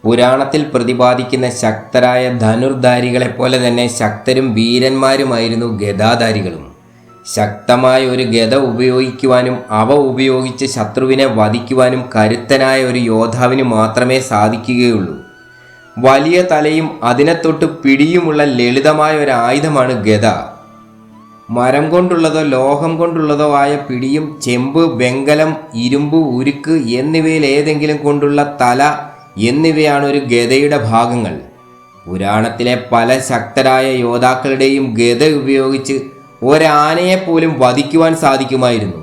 പുരാണത്തിൽ പ്രതിപാദിക്കുന്ന ശക്തരായ ധനുർധാരികളെപ്പോലെ തന്നെ ശക്തരും വീരന്മാരുമായിരുന്നു ഗദാധാരികളും. ശക്തമായ ഒരു ഗദ ഉപയോഗിക്കുവാനും അവ ഉപയോഗിച്ച് ശത്രുവിനെ വധിക്കുവാനും കരുത്തനായ ഒരു യോദ്ധാവിന് മാത്രമേ സാധിക്കുകയുള്ളൂ. വലിയ തലയും അതിനെ തൊട്ട് പിടിയുമുള്ള ലളിതമായ ഒരു ആയുധമാണ് ഗദ. മരം കൊണ്ടുള്ളതോ ലോഹം കൊണ്ടുള്ളതോ ആയ പിടിയും ചെമ്പ്, വെങ്കലം, ഇരുമ്പ്, ഉരുക്ക് എന്നിവയിൽ ഏതെങ്കിലും കൊണ്ടുള്ള തല എന്നിവയാണ് ഒരു ഗദയുടെ ഭാഗങ്ങൾ. പുരാണത്തിലെ പല ശക്തരായ യോദ്ധാക്കളുടെയും ഗദ ഉപയോഗിച്ച് ഒരാനയെപ്പോലും വധിക്കുവാൻ സാധിക്കുമായിരുന്നു.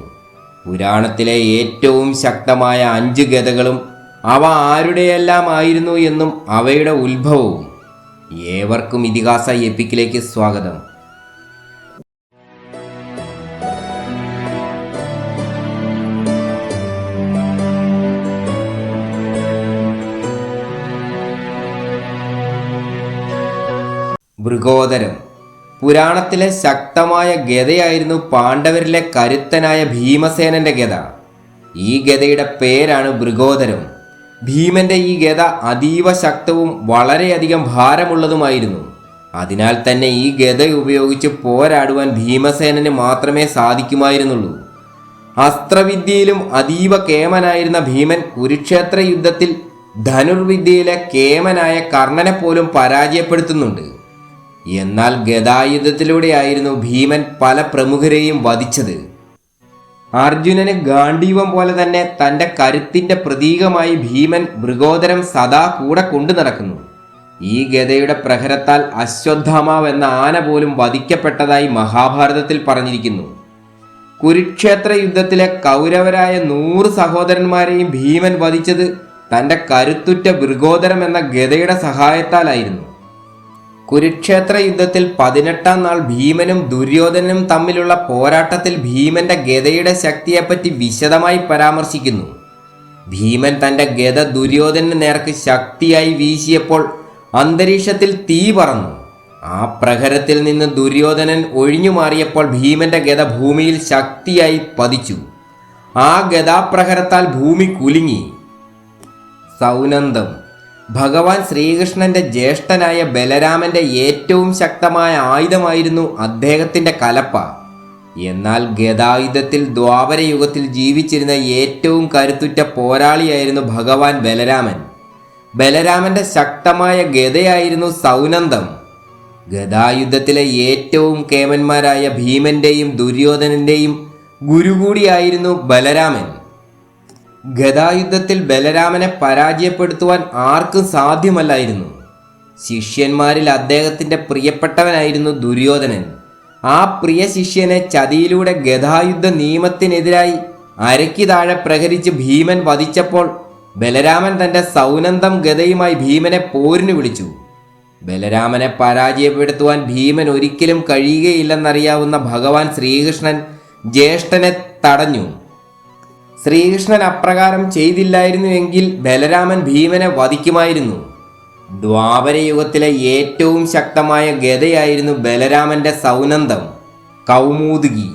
പുരാണത്തിലെ ഏറ്റവും ശക്തമായ 5 ഗദകളും അവ ആരുടെയെല്ലാം ആയിരുന്നു എന്നും അവയുടെ ഉത്ഭവവും. ഏവർക്കും ഇതിഹാസ എപ്പിക്കിലേക്ക് സ്വാഗതം. മൃഗോദരം. പുരാണത്തിലെ ശക്തമായ ഗദയായിരുന്നു പാണ്ഡവരിലെ കരുത്തനായ ഭീമസേനന്റെ ഗദ. ഈ ഗദയുടെ പേരാണ് മൃഗോദരം. ഭീമന്റെ ഈ ഗദ അതീവ ശക്തവും വളരെയധികം ഭാരമുള്ളതുമായിരുന്നു. അതിനാൽ തന്നെ ഈ ഗദ ഉപയോഗിച്ച് പോരാടുവാൻ ഭീമസേനന് മാത്രമേ സാധിക്കുമായിരുന്നുള്ളൂ. അസ്ത്രവിദ്യയിലും അതീവ കേമനായിരുന്ന ഭീമൻ കുരുക്ഷേത്ര യുദ്ധത്തിൽ ധനുർവിദ്യയിലെ കേമനായ കർണനെ പോലും പരാജയപ്പെടുത്തുന്നുണ്ട്. എന്നാൽ ഗദായുദ്ധത്തിലൂടെയായിരുന്നു ഭീമൻ പല പ്രമുഖരെയും വധിച്ചത്. അർജുനന് ഗാണ്ഡീവം പോലെ തന്നെ തൻ്റെ കരുത്തിൻ്റെ പ്രതീകമായി ഭീമൻ മൃഗോദരം സദാ കൂടെ കൊണ്ടു നടക്കുന്നു. ഈ ഗദയുടെ പ്രഹരത്താൽ അശ്വത്ഥാമാവ് എന്ന ആന പോലും വധിക്കപ്പെട്ടതായി മഹാഭാരതത്തിൽ പറഞ്ഞിരിക്കുന്നു. കുരുക്ഷേത്ര യുദ്ധത്തിലെ കൗരവരായ 100 സഹോദരന്മാരെയും ഭീമൻ വധിച്ചത് തൻ്റെ കരുത്തുറ്റ മൃഗോദരം എന്ന ഗദയുടെ സഹായത്താലായിരുന്നു. കുരുക്ഷേത്ര യുദ്ധത്തിൽ 18-ാം നാൾ ഭീമനും ദുര്യോധനനും തമ്മിലുള്ള പോരാട്ടത്തിൽ ഭീമന്റെ ഗദയുടെ ശക്തിയെപ്പറ്റി വിശദമായി പരാമർശിക്കുന്നു. ഭീമൻ തൻ്റെ ഗദ ദുര്യോധനന് നേർക്ക് ശക്തിയായി വീശിയപ്പോൾ അന്തരീക്ഷത്തിൽ തീ പറന്നു. ആ പ്രഹരത്തിൽ നിന്ന് ദുര്യോധനൻ ഒഴിഞ്ഞു മാറിയപ്പോൾ ഭീമന്റെ ഗദ ഭൂമിയിൽ ശക്തിയായി പതിച്ചു. ആ ഗദാപ്രഹരത്താൽ ഭൂമി കുലുങ്ങി. സൗനന്ദം. ഭഗവാൻ ശ്രീകൃഷ്ണന്റെ ജ്യേഷ്ഠനായ ബലരാമന്റെ ഏറ്റവും ശക്തമായ ആയുധമായിരുന്നു അദ്ദേഹത്തിന്റെ കലപ്പ. എന്നാൽ ഗദായുധത്തിൽ ദ്വാപരയുഗത്തിൽ ജീവിച്ചിരുന്ന ഏറ്റവും കരുത്തുറ്റ പോരാളിയായിരുന്നു ഭഗവാൻ ബലരാമൻ. ബലരാമന്റെ ശക്തമായ ഗദയായിരുന്നു സൗനന്ദം. ഗദായുദ്ധത്തിലെ ഏറ്റവും കേമന്മാരായ ഭീമന്റെയും ദുര്യോധനന്റെയും ഗുരു കൂടിയായിരുന്നു ബലരാമൻ. ഗദായുദ്ധത്തിൽ ബലരാമനെ പരാജയപ്പെടുത്തുവാൻ ആർക്കും സാധ്യമല്ലായിരുന്നു. ശിഷ്യന്മാരിൽ അദ്ദേഹത്തിൻ്റെ പ്രിയപ്പെട്ടവനായിരുന്നു ദുര്യോധനൻ. ആ പ്രിയ ശിഷ്യനെ ചതിയിലൂടെ ഗദായുദ്ധ നിയമത്തിനെതിരായി അരയ്ക്ക് താഴെ പ്രഹരിച്ച് ഭീമൻ വധിച്ചപ്പോൾ ബലരാമൻ തൻ്റെ സൗനന്ദം ഗദയുമായി ഭീമനെ പോരിന് വിളിച്ചു. ബലരാമനെ പരാജയപ്പെടുത്തുവാൻ ഭീമൻ ഒരിക്കലും കഴിയുകയില്ലെന്നറിയാവുന്ന ഭഗവാൻ ശ്രീകൃഷ്ണൻ ജ്യേഷ്ഠനെ തടഞ്ഞു. ശ്രീകൃഷ്ണൻ അപ്രകാരം ചെയ്തില്ലായിരുന്നു എങ്കിൽ ബലരാമൻ ഭീമനെ വധിക്കുമായിരുന്നു. ദ്വാപരയുഗത്തിലെ ഏറ്റവും ശക്തമായ ഗദയായിരുന്നു ബലരാമന്റെ സൗനന്ദം, കൗമുദി.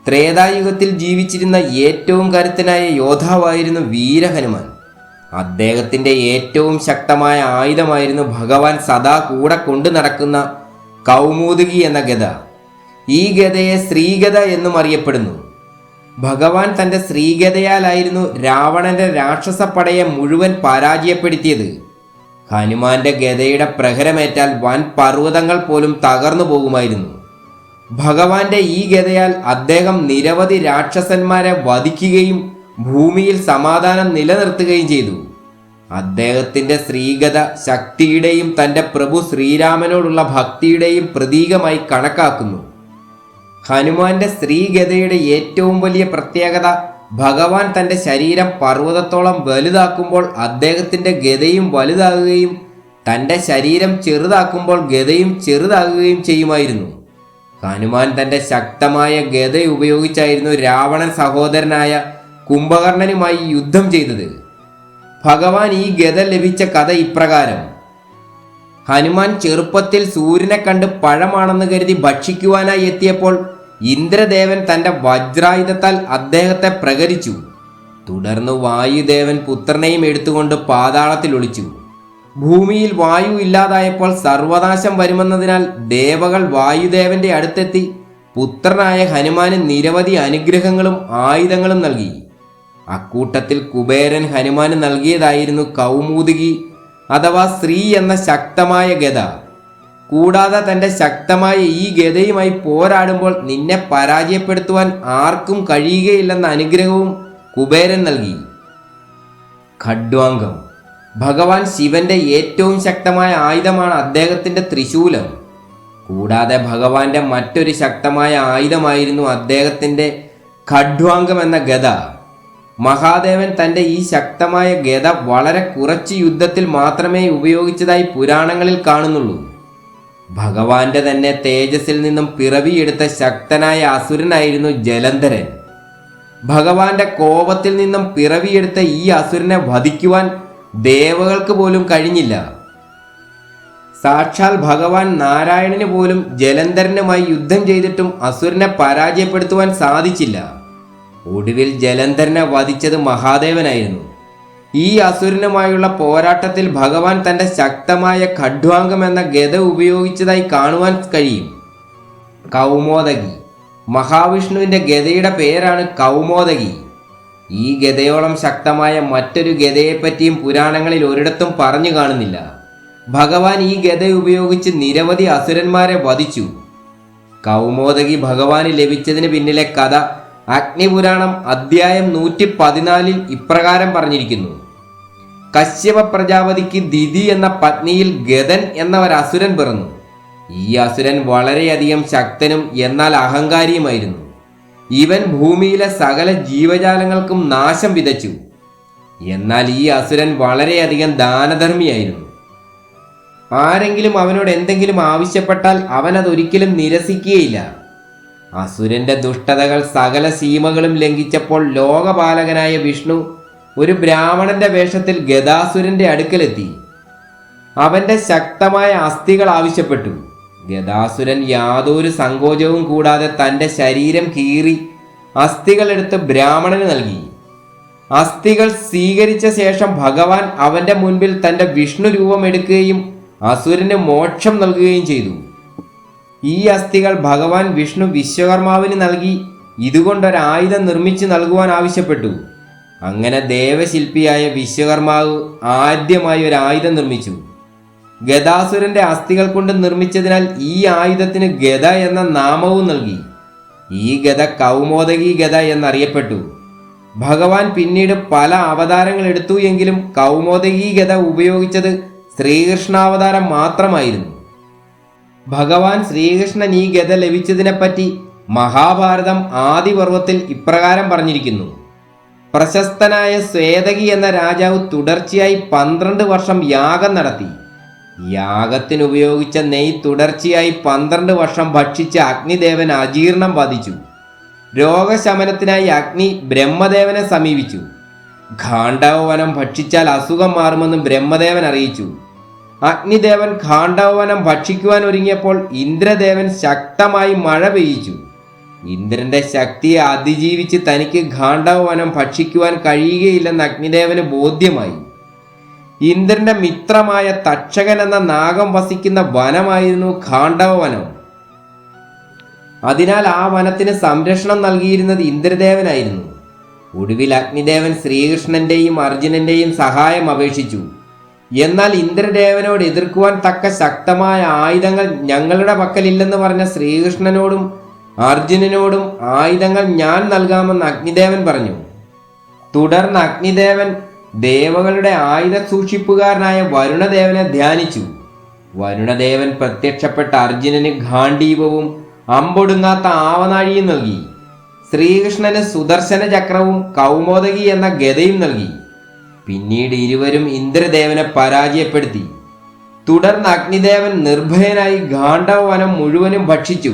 ത്രേതായുഗത്തിൽ ജീവിച്ചിരുന്ന ഏറ്റവും കരുത്തനായ യോദ്ധാവായിരുന്നു വീരഹനുമാൻ. അദ്ദേഹത്തിൻ്റെ ഏറ്റവും ശക്തമായ ആയുധമായിരുന്നു ഭഗവാൻ സദാ കൂടെ കൊണ്ടു നടക്കുന്ന കൗമുദി എന്ന ഗദ. ഈ ഗദയെ ശ്രീഗദ എന്നും അറിയപ്പെടുന്നു. ഭഗവാൻ തൻ്റെ ശ്രീഗദയാലായിരുന്നു രാവണന്റെ രാക്ഷസപ്പടയെ മുഴുവൻ പരാജയപ്പെടുത്തിയത്. ഹനുമാന്റെ ഗദയുടെ പ്രഹരമേറ്റാൽ വൻ പർവ്വതങ്ങൾ പോലും തകർന്നു പോകുമായിരുന്നു. ഭഗവാന്റെ ഈ ഗദയാൽ അദ്ദേഹം നിരവധി രാക്ഷസന്മാരെ വധിക്കുകയും ഭൂമിയിൽ സമാധാനം നിലനിർത്തുകയും ചെയ്തു. അദ്ദേഹത്തിൻ്റെ ശ്രീഗദ ശക്തിയുടെയും തൻ്റെ പ്രഭു ശ്രീരാമനോടുള്ള ഭക്തിയുടെയും പ്രതീകമായി കണക്കാക്കുന്നു. ഹനുമാന്റെ ശ്രീഗദയുടെ ഏറ്റവും വലിയ പ്രത്യേകത ഭഗവാൻ തൻ്റെ ശരീരം പർവ്വതത്തോളം വലുതാക്കുമ്പോൾ അദ്ദേഹത്തിൻ്റെ ഗദയും വലുതാകുകയും തൻ്റെ ശരീരം ചെറുതാക്കുമ്പോൾ ഗദയും ചെറുതാകുകയും ചെയ്യുമായിരുന്നു. ഹനുമാൻ തൻ്റെ ശക്തമായ ഗദ ഉപയോഗിച്ചായിരുന്നു രാവണൻ സഹോദരനായ കുംഭകർണനുമായി യുദ്ധം ചെയ്തത്. ഭഗവാൻ ഈ ഗദ ലഭിച്ച കഥ ഇപ്രകാരം: ഹനുമാൻ ചെറുപ്പത്തിൽ സൂര്യനെ കണ്ട് പഴമാണെന്ന് കരുതി ഭക്ഷിക്കുവാനായി എത്തിയപ്പോൾ ഇന്ദ്രദേവൻ തൻ്റെ വജ്രായുധത്താൽ അദ്ദേഹത്തെ പ്രഹരിച്ചു. തുടർന്ന് വായുദേവൻ പുത്രനെയും എടുത്തുകൊണ്ട് പാതാളത്തിൽ ഒളിച്ചു. ഭൂമിയിൽ വായു ഇല്ലാതായപ്പോൾ സർവനാശം വരുമെന്നതിനാൽ ദേവകൾ വായുദേവന്റെ അടുത്തെത്തി പുത്രനായ ഹനുമാന് നിരവധി അനുഗ്രഹങ്ങളും ആയുധങ്ങളും നൽകി. അക്കൂട്ടത്തിൽ കുബേരൻ ഹനുമാന് നൽകിയതായിരുന്നു കൗമുദകി അഥവാ ശ്രീ എന്ന ശക്തമായ ഗദ. കൂടാതെ തൻ്റെ ശക്തമായ ഈ ഗദയുമായി പോരാടുമ്പോൾ നിന്നെ പരാജയപ്പെടുത്തുവാൻ ആർക്കും കഴിയുകയില്ലെന്ന അനുഗ്രഹവും കുബേരൻ നൽകി. ഖഡ്വാംഗം. ഭഗവാൻ ശിവന്റെ ഏറ്റവും ശക്തമായ ആയുധമാണ് അദ്ദേഹത്തിൻ്റെ ത്രിശൂലം. കൂടാതെ ഭഗവാന്റെ മറ്റൊരു ശക്തമായ ആയുധമായിരുന്നു അദ്ദേഹത്തിൻ്റെ ഖഡ്വാംഗം എന്ന ഗദ. മഹാദേവൻ തൻ്റെ ഈ ശക്തമായ ഗദ വളരെ കുറച്ച് യുദ്ധത്തിൽ മാത്രമേ ഉപയോഗിച്ചതായി പുരാണങ്ങളിൽ കാണുന്നുള്ളൂ. ഭഗവാന്റെ തന്നെ തേജസ്സിൽ നിന്നും പിറവിയെടുത്ത ശക്തനായ അസുരനായിരുന്നു ജലന്ധരൻ. ഭഗവാന്റെ കോപത്തിൽ നിന്നും പിറവിയെടുത്ത ഈ അസുരനെ വധിക്കുവാൻ ദേവകൾക്ക് പോലും കഴിഞ്ഞില്ല. സാക്ഷാൽ ഭഗവാൻ നാരായണന് പോലും ജലന്ധരനുമായി യുദ്ധം ചെയ്തിട്ടും അസുരനെ പരാജയപ്പെടുത്തുവാൻ സാധിച്ചില്ല. ഒടുവിൽ ജലന്ധരനെ വധിച്ചത് മഹാദേവനായിരുന്നു. ഈ അസുരനുമായുള്ള പോരാട്ടത്തിൽ ഭഗവാൻ തൻ്റെ ശക്തമായ ഖഡ്വാംഗം എന്ന ഗദ ഉപയോഗിച്ചതായി കാണുവാൻ കഴിയും. കൗമോദകി. മഹാവിഷ്ണുവിൻ്റെ ഗദയുടെ പേരാണ് കൗമോദകി. ഈ ഗദയോളം ശക്തമായ മറ്റൊരു ഗദയെപ്പറ്റിയും പുരാണങ്ങളിൽ ഒരിടത്തും പറഞ്ഞു കാണുന്നില്ല. ഭഗവാൻ ഈ ഗദ ഉപയോഗിച്ച് നിരവധി അസുരന്മാരെ വധിച്ചു. കൗമോദകി ഭഗവാന് ലഭിച്ചതിന് പിന്നിലെ കഥ അഗ്നിപുരാണം അധ്യായം 114 ഇപ്രകാരം പറഞ്ഞിരിക്കുന്നു. കശ്യപ പ്രജാപതിക്ക് ദിതി എന്ന പത്നിയിൽ ഗദൻ എന്ന ഒരു അസുരൻ പിറന്നു. ഈ അസുരൻ വളരെയധികം ശക്തനും എന്നാൽ അഹങ്കാരിയുമായിരുന്നു. ഇവൻ ഭൂമിയിലെ സകല ജീവജാലങ്ങൾക്കും നാശം വിതച്ചു. എന്നാൽ ഈ അസുരൻ വളരെയധികം ദാനധർമ്മിയായിരുന്നു. ആരെങ്കിലും അവനോട് എന്തെങ്കിലും ആവശ്യപ്പെട്ടാൽ അവൻ അതൊരിക്കലും നിരസിക്കുകയില്ല. അസുരന്റെ ദുഷ്ടതകൾ സകല സീമകളും ലംഘിച്ചപ്പോൾ ലോകപാലകനായ വിഷ്ണു ഒരു ബ്രാഹ്മണന്റെ വേഷത്തിൽ ഗദാസുരന്റെ അടുക്കലെത്തി. അവന്റെ ശക്തമായ അസ്ഥികൾ ആവശ്യപ്പെട്ടു. ഗദാസുരൻ യാതൊരു സങ്കോചവും കൂടാതെ തൻ്റെ ശരീരം കീറി അസ്ഥികളെടുത്ത് ബ്രാഹ്മണന് നൽകി. അസ്ഥികൾ സ്വീകരിച്ച ശേഷം ഭഗവാൻ അവന്റെ മുൻപിൽ തൻ്റെ വിഷ്ണു രൂപം എടുക്കുകയും അസുരന് മോക്ഷം നൽകുകയും ചെയ്തു. ഈ അസ്ഥികൾ ഭഗവാൻ വിഷ്ണു വിശ്വകർമാവിന് നൽകി ഇതുകൊണ്ടൊരായുധം നിർമ്മിച്ചു നൽകുവാൻ ആവശ്യപ്പെട്ടു. അങ്ങനെ ദേവശില്പിയായ വിശ്വകർമാവ് ആദ്യമായി ഒരു ആയുധം നിർമ്മിച്ചു. ഗദാസുരന്റെ അസ്ഥികൾ കൊണ്ട് നിർമ്മിച്ചതിനാൽ ഈ ആയുധത്തിന് ഗദ എന്ന നാമവും നൽകി. ഈ ഗദ കൗമോദകി ഗദ എന്നറിയപ്പെട്ടു. ഭഗവാൻ പിന്നീട് പല അവതാരങ്ങൾ എടുത്തു എങ്കിലും കൗമോദകി ഗദ ഉപയോഗിച്ചത് ശ്രീകൃഷ്ണാവതാരം മാത്രമായിരുന്നു. ഭഗവാൻ ശ്രീകൃഷ്ണൻ ഈ ഗദ ലഭിച്ചതിനെപ്പറ്റി മഹാഭാരതം ആദിപർവത്തിൽ ഇപ്രകാരം പറഞ്ഞിരിക്കുന്നു. പ്രശസ്തനായ ശ്വേതകി എന്ന രാജാവ് തുടർച്ചയായി 12 വർഷം യാഗം നടത്തി. യാഗത്തിനുപയോഗിച്ച നെയ് തുടർച്ചയായി 12 വർഷം ഭക്ഷിച്ച അഗ്നിദേവൻ അജീർണം ബാധിച്ചു. രോഗശമനത്തിനായി അഗ്നി ബ്രഹ്മദേവനെ സമീപിച്ചു. ഖാണ്ഡവവനം ഭക്ഷിച്ചാൽ അസുഖം മാറുമെന്ന് ബ്രഹ്മദേവൻ അറിയിച്ചു. അഗ്നിദേവൻ ഖാണ്ഡവവനം ഭക്ഷിക്കുവാൻ ഒരുങ്ങിയപ്പോൾ ഇന്ദ്രദേവൻ ശക്തമായി മഴ പെയ്യിച്ചു. ഇന്ദ്രന്റെ ശക്തിയെ അതിജീവിച്ച് തനിക്ക് ഖാണ്ഡവവനം ഭക്ഷിക്കുവാൻ കഴിയുകയില്ലെന്ന് അഗ്നിദേവന് ബോധ്യമായി. ഇന്ദ്രന്റെ മിത്രമായ തക്ഷകൻ എന്ന നാഗം വസിക്കുന്ന വനമായിരുന്നു ഖാണ്ഡവവനം. അതിനാൽ ആ വനത്തിന് സംരക്ഷണം നൽകിയിരുന്നത് ഇന്ദ്രദേവനായിരുന്നു. ഒടുവിൽ അഗ്നിദേവൻ ശ്രീകൃഷ്ണന്റെയും അർജുനന്റെയും സഹായം അപേക്ഷിച്ചു. എന്നാൽ ഇന്ദ്രദേവനോട് എതിർക്കുവാൻ തക്ക ശക്തമായ ആയുധങ്ങൾ ഞങ്ങളുടെ പക്കലില്ലെന്ന് പറഞ്ഞ ശ്രീകൃഷ്ണനോടും അർജുനനോടും ആയുധങ്ങൾ ഞാൻ നൽകാമെന്ന് അഗ്നിദേവൻ പറഞ്ഞു. തുടർന്ന് അഗ്നിദേവൻ ദേവകളുടെ ആയുധ സൂക്ഷിപ്പുകാരനായ വരുണദേവനെ ധ്യാനിച്ചു. വരുണദേവൻ പ്രത്യക്ഷപ്പെട്ട അർജുനന് ഗാണ്ഡീവവും അമ്പൊടുങ്ങാത്ത ആവനാഴിയും നൽകി. ശ്രീകൃഷ്ണന് സുദർശന ചക്രവും കൗമോദകി എന്ന ഗദയും നൽകി. പിന്നീട് ഇരുവരും ഇന്ദ്രദേവനെ പരാജയപ്പെടുത്തി. തുടർന്ന് അഗ്നിദേവൻ നിർഭയനായി ഗാണ്ഡവവനം മുഴുവനും ഭക്ഷിച്ചു.